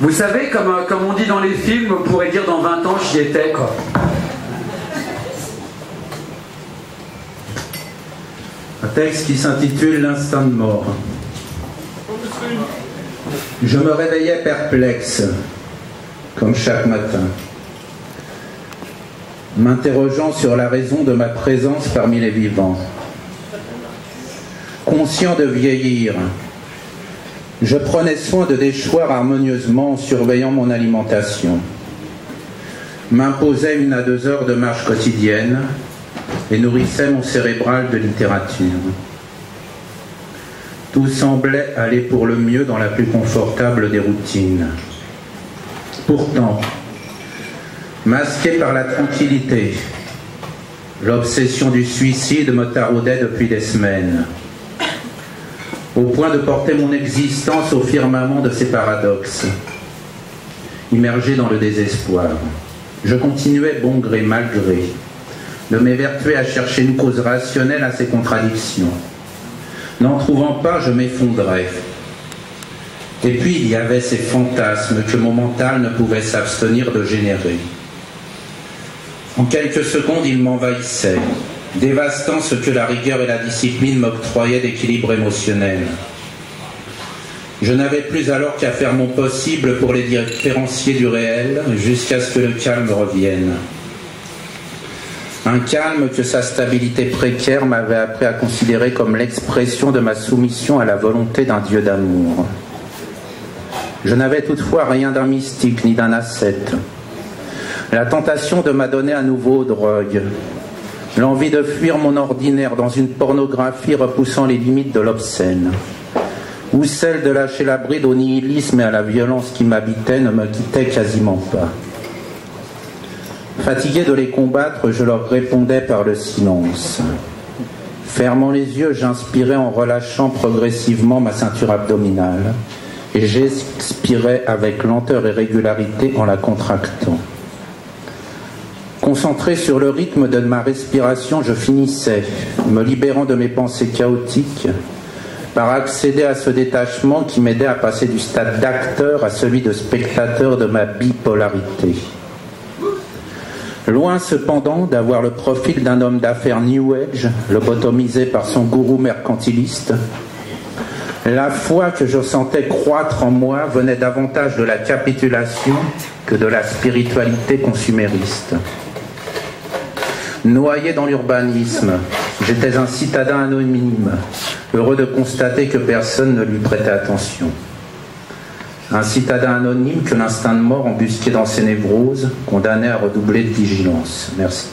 Vous savez, comme on dit dans les films, on pourrait dire dans 20 ans, j'y étais, quoi. Un texte qui s'intitule L'instinct de mort. Je me réveillais perplexe, comme chaque matin, m'interrogeant sur la raison de ma présence parmi les vivants. Conscient de vieillir, je prenais soin de déchoir harmonieusement en surveillant mon alimentation. M'imposais 1 à 2 heures de marche quotidienne et nourrissais mon cérébral de littérature. Tout semblait aller pour le mieux dans la plus confortable des routines. Pourtant, masqué par la tranquillité, l'obsession du suicide me taraudait depuis des semaines, au point de porter mon existence au firmament de ses paradoxes. Immergé dans le désespoir, je continuais bon gré mal gré de m'évertuer à chercher une cause rationnelle à ces contradictions. N'en trouvant pas, je m'effondrais. Et puis il y avait ces fantasmes que mon mental ne pouvait s'abstenir de générer. En quelques secondes, ils m'envahissaient, dévastant ce que la rigueur et la discipline m'octroyaient d'équilibre émotionnel. Je n'avais plus alors qu'à faire mon possible pour les différencier du réel, jusqu'à ce que le calme revienne. Un calme que sa stabilité précaire m'avait appris à considérer comme l'expression de ma soumission à la volonté d'un Dieu d'amour. Je n'avais toutefois rien d'un mystique ni d'un ascète. La tentation de m'adonner à nouveau aux drogues, l'envie de fuir mon ordinaire dans une pornographie repoussant les limites de l'obscène, ou celle de lâcher la bride au nihilisme et à la violence qui m'habitait ne me quittaient quasiment pas. Fatigué de les combattre, je leur répondais par le silence. Fermant les yeux, j'inspirais en relâchant progressivement ma ceinture abdominale et j'expirais avec lenteur et régularité en la contractant. Concentré sur le rythme de ma respiration, je finissais, me libérant de mes pensées chaotiques, par accéder à ce détachement qui m'aidait à passer du stade d'acteur à celui de spectateur de ma bipolarité. Loin cependant d'avoir le profil d'un homme d'affaires New Age, lobotomisé par son gourou mercantiliste, la foi que je sentais croître en moi venait davantage de la capitulation que de la spiritualité consumériste. Noyé dans l'urbanisme, j'étais un citadin anonyme, heureux de constater que personne ne lui prêtait attention. Un citadin anonyme que l'instinct de mort embusqué dans ses névroses condamnait à redoubler de vigilance. Merci.